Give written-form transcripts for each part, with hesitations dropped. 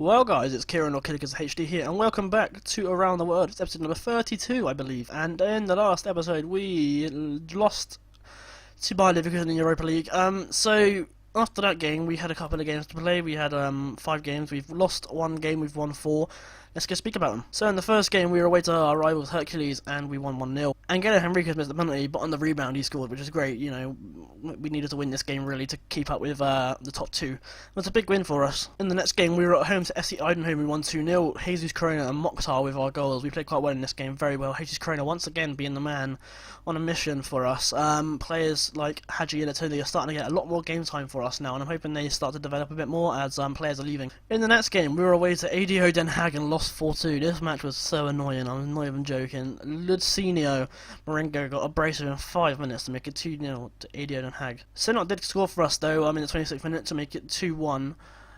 Well guys, it's Kieran or Killickers HD here, and welcome back to Around the World. It's episode number 32, I believe, and in the last episode we lost to Bayer Leverkusen in the Europa League. So after that game we had a couple of games to play. We had 5 games, we've lost 1 game, we've won 4. Let's go speak about them. So in the first game we were away to our rivals Hercules and we won 1-0. Angelo Henriquez missed the penalty, but on the rebound he scored, which is great. You know, we needed to win this game really to keep up with the top 2. It was a big win for us. In the next game we were at home to SC Eindhoven. We won 2-0. Jesus Corona and Mokhtar with our goals. We played quite well in this game, very well. Jesus Corona once again being the man on a mission for us. Players like Hadji and Atoli are starting to get a lot more game time for us now, and I'm hoping they start to develop a bit more as players are leaving. In the next game we were away to ADO Den Haag and lost 4-2. This match was so annoying, I'm not even joking. Lucinio Marengo got a brace within 5 minutes to make it 2-0 to ADO Den Haag. Senot did score for us though, in the 26th minute to make it 2-1.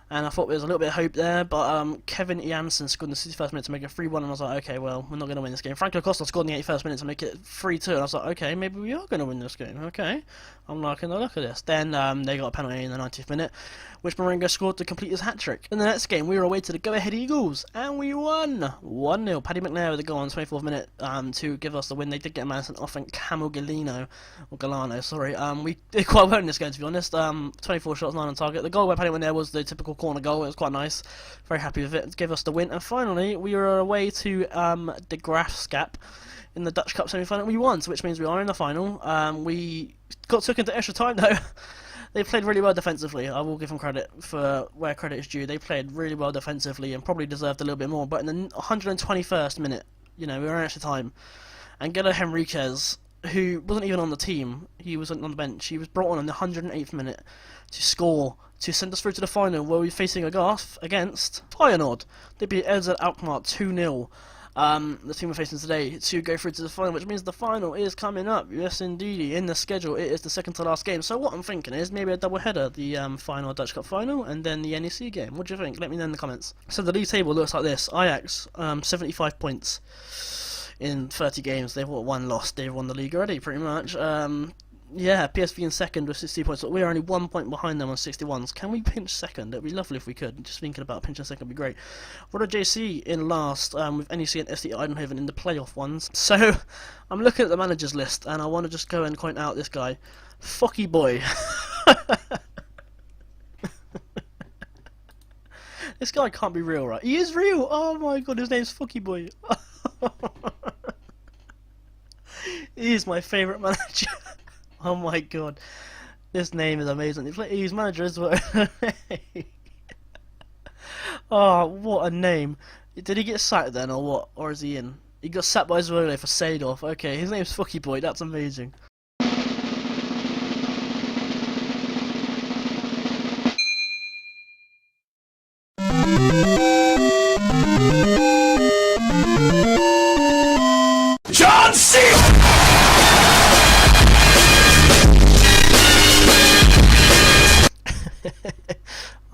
And I thought there was a little bit of hope there, but Kevin Janssen scored in the 61st minute to make it 3-1, and I was like, okay, well, we're not going to win this game. Franco Costa scored in the 81st minute to make it 3-2, and I was like, okay, maybe we are going to win this game, okay. I'm liking the look of this. Then they got a penalty in the 90th minute, which Marengo scored to complete his hat-trick. In the next game, we were away to the Go Ahead Eagles, and we won 1-0. Paddy McNair with a goal on the 24th minute to give us the win. They did get a man sent off, and Camille Galano, sorry. We did quite well in this game, to be honest. 24 shots, 9 on target. The goal by Paddy McNair was the typical corner goal. It was quite nice. Very happy with it. It gave us the win. And finally, we were away to De Graafschap in the Dutch Cup semi-final. We won, so which means we are in the final. We got took into extra time though. They played really well defensively. I will give them credit for where credit is due. They played really well defensively and probably deserved a little bit more. But in the 121st minute, you know, we were in extra time. Angelo Henriquez, who wasn't even on the team, he was on the bench. He was brought on in the 108th minute to score, to send us through to the final, where we're facing a Garth against Feyenoord. They beat AZ Alkmaar 2-0. The team we're facing today to go through to the final, which means the final is coming up. Yes, indeed. In the schedule, it is the second to last game. So what I'm thinking is maybe a double header, the final Dutch Cup final, and then the NEC game. What do you think? Let me know in the comments. So the league table looks like this: Ajax, 75 points in 30 games. They've got 1 loss. They've won the league already, pretty much. Yeah, PSV in second with 60 points, but we're only 1 point behind them on 61s. Can we pinch second? It'd be lovely if we could. Just thinking about pinching second would be great. Roda JC in last, with NEC and SC Eindhoven in the playoff ones. So, I'm looking at the managers list, and I want to just go and point out this guy. Fucky boy. This guy can't be real, right? He is real! Oh my god, his name's Fucky boy. He is my favourite manager. Oh my god, this name is amazing. He's manager as well. Oh, what a name. Did he get sacked then, or what? Or is he in? He got sacked by Zwolle for Seedorf. Okay, his name's Fucky Boy, that's amazing. John C.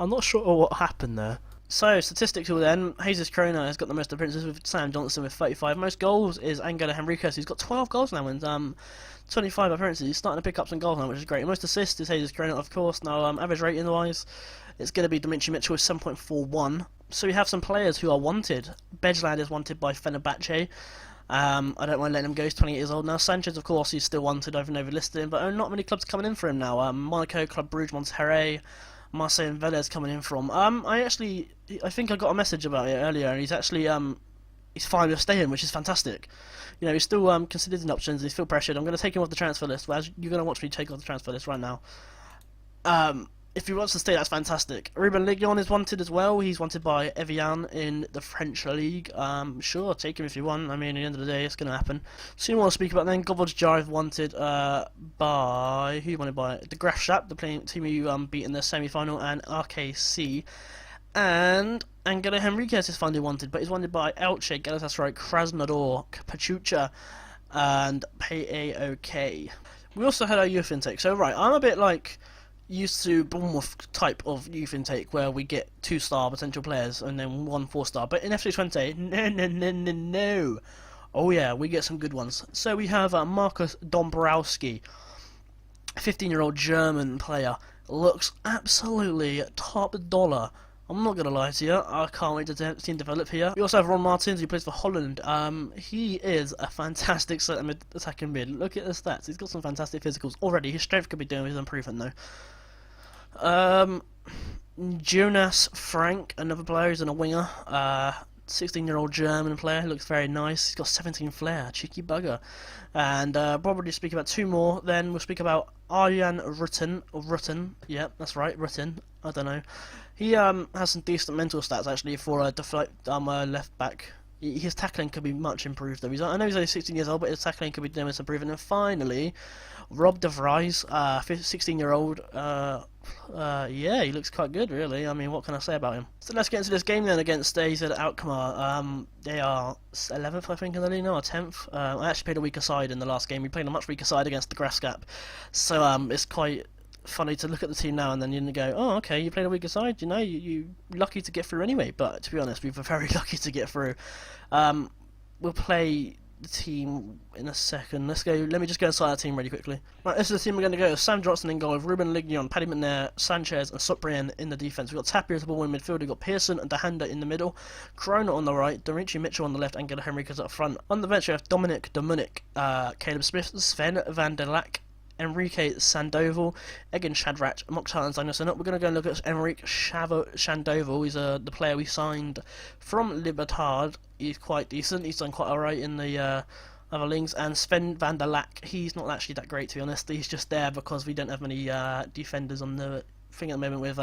I'm not sure what happened there. So, statistically then, Jesus Corona has got the most appearances with Sam Johnson with 35. Most goals is Angelo Henriquez, who's got 12 goals now and 25 appearances. He's starting to pick up some goals now, which is great. Most assists is Jesus Corona, of course. Now, average rating-wise, it's going to be Dimitri Mitchell with 7.41. So we have some players who are wanted. Bejland is wanted by Fenerbahce. I don't mind letting him go, he's 28 years old now. Sanchez, of course, he's still wanted, I've never listed him, but not many clubs coming in for him now. Monaco, Club Brugge, Monterrey, Marseille and Vélez coming in from. I think I got a message about it earlier, and he's actually, he's fine with staying, which is fantastic. You know, he's still considered in options, he's still pressured. I'm going to take him off the transfer list, well, you're going to watch me take off the transfer list right now. If he wants to stay, that's fantastic. Ruben Ligion is wanted as well. He's wanted by Evian in the French League. Sure, take him if you want. I mean, at the end of the day, it's going to happen. So you want to speak about then? Govold Jive wanted by... Who you wanted by? The Graafschap, the team who beat in the semi-final, and RKC. And Angelo Henriquez is finally wanted, but he's wanted by Elche, Galatasaray, Krasnodar, Pachuca, and PAOK. We also had our youth intake. So, right, I'm a bit like... used to Bournemouth type of youth intake where we get 2-star potential players and then 1 4-star, but in Ep32, no. Oh yeah, we get some good ones. So we have Markus Dombrowski, 15-year-old German player, looks absolutely top dollar I'm not gonna lie to you, I can't wait to see him develop here. We also have Ron Martins, who plays for Holland. He is a fantastic centre mid attacking mid. Look at the stats. He's got some fantastic physicals already. His strength could be doing with improvement though. Jonas Frank, another player who's in a winger. 16-year-old German player who looks very nice. He's got 17 flair, cheeky bugger. And probably speak about two more. Then we'll speak about Arjan Rutten. Yeah, that's right, Rutten. I don't know. He has some decent mental stats actually for a left back. His tackling could be much improved though. I know he's only 16 years old, but his tackling could be doing some improvement. And finally, Rob de Vries, 16-year-old. Yeah, he looks quite good, really. I mean, what can I say about him? So let's get into this game then against AZ Alkmaar. They are 11th, I think, in the league now, or 10th. I actually played a weaker side in the last game. We played a much weaker side against the Grassgap. So it's quite funny to look at the team now and then you go, oh, okay, you played a weaker side, you know, you lucky to get through anyway. But to be honest, we were very lucky to get through. We'll play the team in a second. Let me just go inside our team really quickly. Right, this is the team we're going to go. Sam Johnson in goal with Ruben Lignon, Paddy McNair, Sanchez and Soprian in the defence. We've got Tapia as the ball in midfield. We've got Pearson and Dhanda in the middle, Corona on the right, Dorici Mitchell on the left, Angela Henriquez up front. On the bench we have Dominic Domunik, Caleb Smith, Sven van der Lack, Enrique Sandoval, Egan Shadrach, Mokhtar and Zagnussen. We're going to go and look at Enrique Sandoval. He's the player we signed from Libertad. He's quite decent. He's done quite alright in the other links. And Sven van der Lack, he's not actually that great, to be honest. He's just there because we don't have many defenders on the thing at the moment with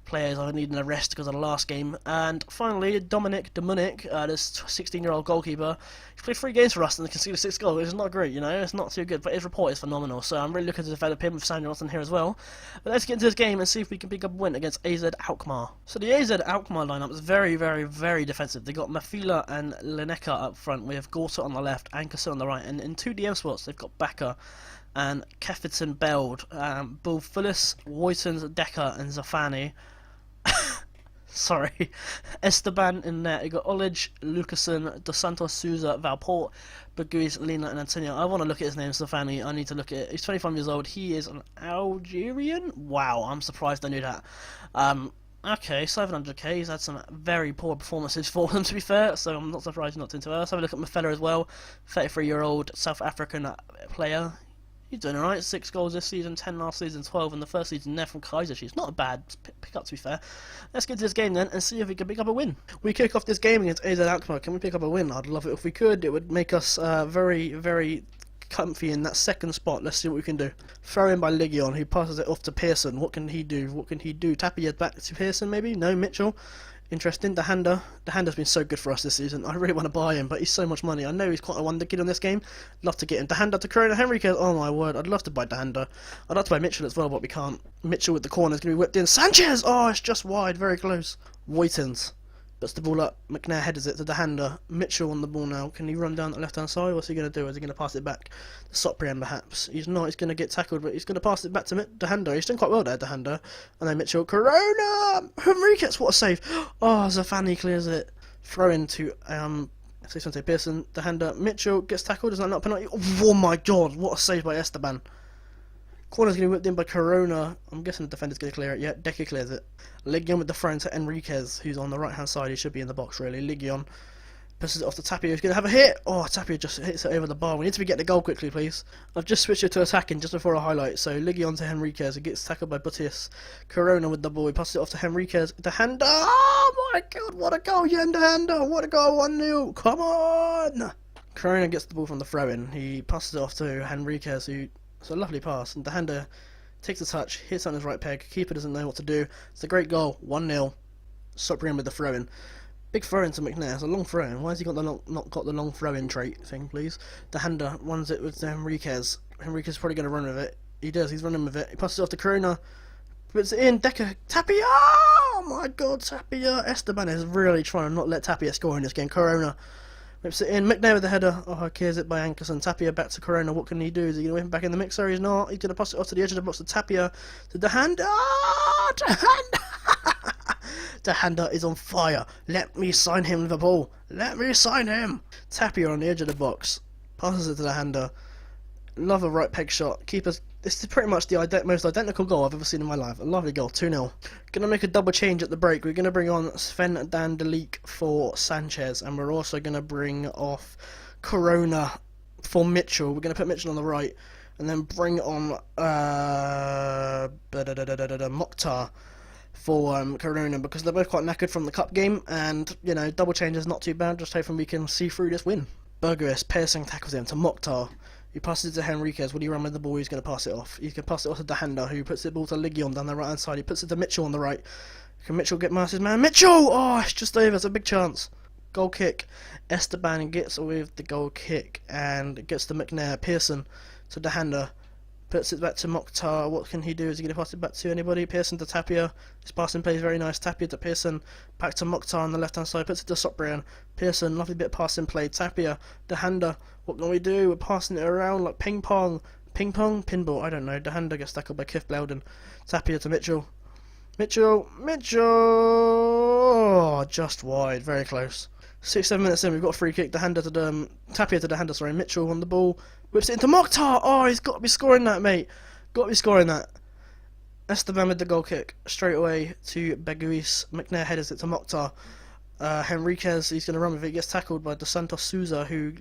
players I need a rest because of the last game. And finally, Dominic Domunik, this 16-year-old goalkeeper. He's played 3 games for us and conceded 6 goals, which is not great, you know, it's not too good, but his report is phenomenal, so I'm really looking to develop him with Sam Johnson here as well. But let's get into this game and see if we can pick up a win against AZ Alkmaar. So the AZ Alkmaar lineup is very, very, very defensive. They got Mafila and Leneka up front, we have Gorta on the left, Ankerson on the right, and in 2 DM spots they've got Bakker and Kefferton Beld, Bull Phyllis, Woytons, Decker and Zafani. Sorry, Esteban in there. You got Oleg, Lucasen, Dos Santos, Souza, Valport, Baguis, Lena, and Antonio. I want to look at his name, Stefani. I need to look at it. He's 25 years old. He is an Algerian. Wow, I'm surprised I knew that. Okay, 700k. He's had some very poor performances for them, to be fair. So I'm not surprised he's not into us. Have a look at Mafella as well. 33-year-old South African player. He's doing alright, 6 goals this season, 10 last season, 12 in the first season there from Kaiser Chiefs. Not a bad pick up, to be fair. Let's get to this game then and see if we can pick up a win. We kick off this game against AZ Alkmaar. Can we pick up a win? I'd love it if we could. It would make us very, very comfy in that second spot. Let's see what we can do. Throw in by Ligion, who passes it off to Pearson. What can he do? What can he do? Tapia back to Pearson, maybe? No, Mitchell. Interesting. Dhahanda's been so good for us this season. I really want to buy him, but he's so much money. I know he's quite a wonder kid on this game. Love to get him. Dhanda to Corona. Henriquez. Oh my word. I'd love to buy Dhanda. I'd like to buy Mitchell as well, but we can't. Mitchell with the corner is going to be whipped in. Sanchez! Oh, it's just wide. Very close. Woytons puts the ball up. McNair headers it to Dhanda. Mitchell on the ball now. Can he run down the left-hand side? What's he going to do? Is he going to pass it back to Soprian, perhaps? He's not. He's going to get tackled, but he's going to pass it back to Dhanda. He's doing quite well there, Dhanda. And then Mitchell. Corona! Henriquez, what a save! Oh, Zafani clears it. Throw into, Pearson. Dhanda. Mitchell gets tackled. Is that not a penalty? Oh my god, what a save by Esteban. Corner's going to be whipped in by Corona. I'm guessing the defender's going to clear it. Yeah, Decker clears it. Ligion with the throw to Enriquez, who's on the right hand side. He should be in the box, really. Ligion pushes it off to Tapia, who's going to have a hit. Oh, Tapia just hits it over the bar. We need to get the goal quickly, please. I've just switched it to attacking just before a highlight. So Ligion to Henriquez. He gets tackled by Butius. Corona with the ball. He passes it off to Henriquez. Dhanda. Oh my god, what a goal, Dhanda. What a goal, 1-0. Come on. Corona gets the ball from the throw-in. He passes it off to Henriquez, who... It's a lovely pass, and Dhanda takes a touch, hits on his right peg, keeper doesn't know what to do. It's a great goal, 1-0. Soprian with the throw-in. Big throw-in to McNair, it's a long throw-in. Why has he got not got the long throw-in trait thing, please? Dhanda runs it with Henriquez. Henriquez is probably going to run with it. He does, he's running with it. He passes it off to Corona, puts it in, Decker, Tapia! Oh my god, Tapia! Esteban is really trying to not let Tapia score in this game. Corona whips it in. McNair with the header. Oh, clears it by Ankerson. Tapia back to Corona. What can he do? Is he going to whip him back in the mixer? He's not. He's going to pass it off to the edge of the box to Tapia. To Dhanda. Oh, Dhanda! Dhanda is on fire. Let me sign him, Liverpool. Let me sign him. Tapia on the edge of the box. Passes it to Dhanda. Love a right peg shot. Keeper's This is pretty much the most identical goal I've ever seen in my life. A lovely goal, 2-0. Gonna make a double change at the break. We're gonna bring on Sven Dhanda for Sanchez, and we're also gonna bring off Corona for Mitchell. We're gonna put Mitchell on the right, and then bring on Mokhtar for Corona, because they're both quite knackered from the cup game, and you know, double change is not too bad. Just hoping we can see through this win. Burgess piercing tackles him to Mokhtar. He passes it to Henriquez. When he run with the ball, he's going to pass it off. He's going to pass it off to Dhanda, who puts the ball to Ligion down the right hand side. He puts it to Mitchell on the right. Can Mitchell get past his man? Mitchell! Oh, it's just over. It's a big chance. Goal kick. Esteban gets with the goal kick and gets to McNair. Pearson to Dhanda. Puts it back to Mokhtar. What can he do? Is he going to pass it back to anybody? Pearson to Tapia. His passing play is very nice. Tapia to Pearson. Back to Mokhtar on the left hand side. Puts it to Soprian. Pearson, lovely bit of passing play. Tapia. Dhanda. What can we do? We're passing it around like ping pong. Ping pong? Pinball? I don't know. Dhanda gets tackled by Kif Blowden. Tapia to Mitchell. Mitchell. Oh, just wide. Very close. 6-7 minutes in, we've got a free kick. Tapia to Dhanda, sorry. Mitchell on the ball. Whips it into Mokhtar. Oh, he's got to be scoring that, mate. Got to be scoring that. Esteban with the goal kick. Straight away to Beguis. McNair headers it to Mokhtar. Henriquez, he's going to run with it. He gets tackled by Dos Santos Souza, who,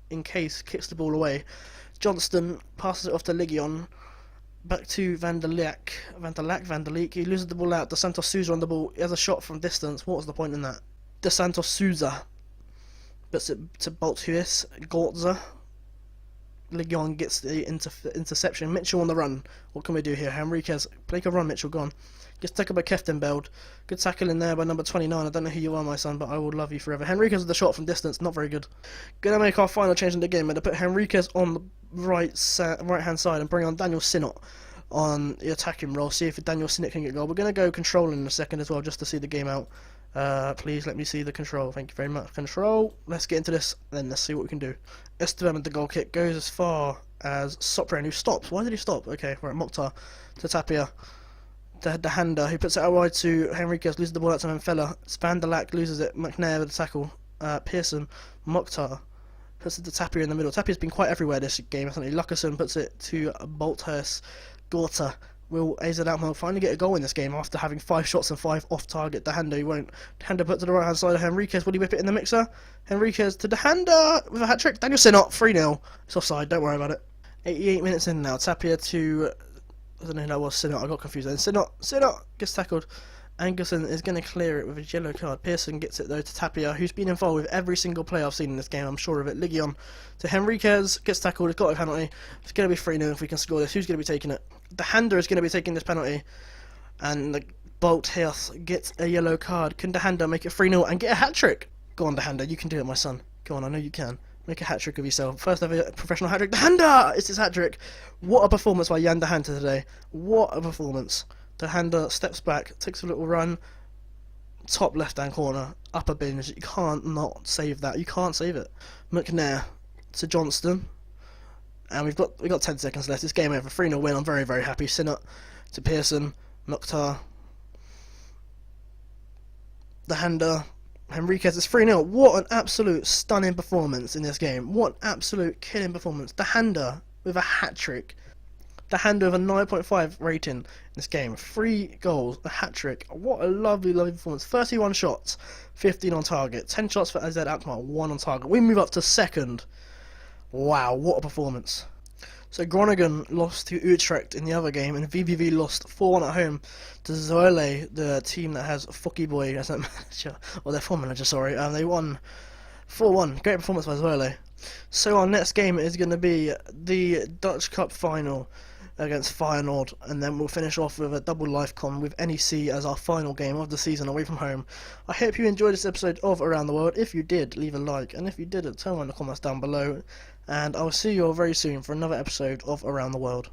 in case, kicks the ball away. Johnston passes it off to Ligion. Back to Van der Leek. He loses the ball out. Dos Santos Souza on the ball. He has a shot from distance. What was the point in that? Dos Santos Souza. Puts it to Bolthuis. Gortza. Ligion gets the interception. Mitchell on the run. What can we do here? Henriquez, break a run. Mitchell gone. Gets tackled by Keftenbeld. Good tackle in there by number 29. I don't know who you are, my son, but I will love you forever. Henriquez with the shot from distance. Not very good. Gonna make our final change in the game. I'm gonna put Henriquez on the right hand side and bring on Daniel Sinnott on the attacking role. See if Daniel Sinnott can get a goal. We're gonna go controlling in a second as well, just to see the game out. Please let me see the control. Thank you very much. Control. Let's get into this, then let's see what we can do. Esteban with the goal kick goes as far as Soprian, who stops. Why did he stop? Okay, we're at Mokhtar to Tapia. To Dhanda, who puts it out wide to Henriquez, loses the ball out to Manfella. Van der Leek loses it. McNair with the tackle. Pearson, Mokhtar puts it to Tapia in the middle. Tapia's been quite everywhere this game, hasn't he? Luckerson puts it to Bolthurst. Gorta. Will AZ Alkmaar finally get a goal in this game after having 5 shots and 5 off target? Dhanda, he won't. Dhanda put to the right hand side of Henriquez. Will he whip it in the mixer? Henriquez to Dhanda with a hat trick. Daniel Sinnott, 3-0. It's offside, don't worry about it. 88 minutes in now. Tapia to, I don't know who that was. Sinnott, I got confused then. Sinnott gets tackled. Angerson is going to clear it with his yellow card. Pearson gets it though to Tapia, who's been involved with every single play I've seen in this game, I'm sure of it. Ligion to Henriquez, gets tackled, he's got a penalty. It's going to be 3-0 if we can score this. Who's going to be taking it? Dhanda is going to be taking this penalty, and the Bolt Health gets a yellow card. Can Dhanda make it 3-0 and get a hat-trick? Go on, Dhanda, you can do it, my son. Go on, I know you can. Make a hat-trick of yourself. First ever professional hat-trick. Dhanda! It's his hat-trick. What a performance by Jan Dhanda today. What a performance. Dhanda steps back, takes a little run, top left-hand corner, upper binge. You can't not save that. You can't save it. McNair to Johnston, and we've got 10 seconds left. This game over. 3-0 win. I'm very, very happy. Sinnott to Pearson, Mokhtar, Dhanda, Henriquez. It's 3-0. What an absolute stunning performance in this game. What an absolute killing performance. Dhanda with a hat-trick. Dhanda with a 9.5 rating in this game. 3 goals, a hat-trick. What a lovely, lovely performance. 31 shots, 15 on target. 10 shots for AZ Alkmaar, 1 on target. We move up to second. Wow, what a performance. So Groningen lost to Utrecht in the other game, and VVV lost 4-1 at home to Zoele, the team that has Focky Boy as their manager, or their former manager, sorry. They won 4-1. Great performance by Zoele. So our next game is going to be the Dutch Cup final against Feyenoord, and then we'll finish off with a double LifeCon with NEC as our final game of the season away from home. I hope you enjoyed this episode of Around the World. If you did, leave a like, and if you didn't, tell me in the comments down below, and I'll see you all very soon for another episode of Around the World.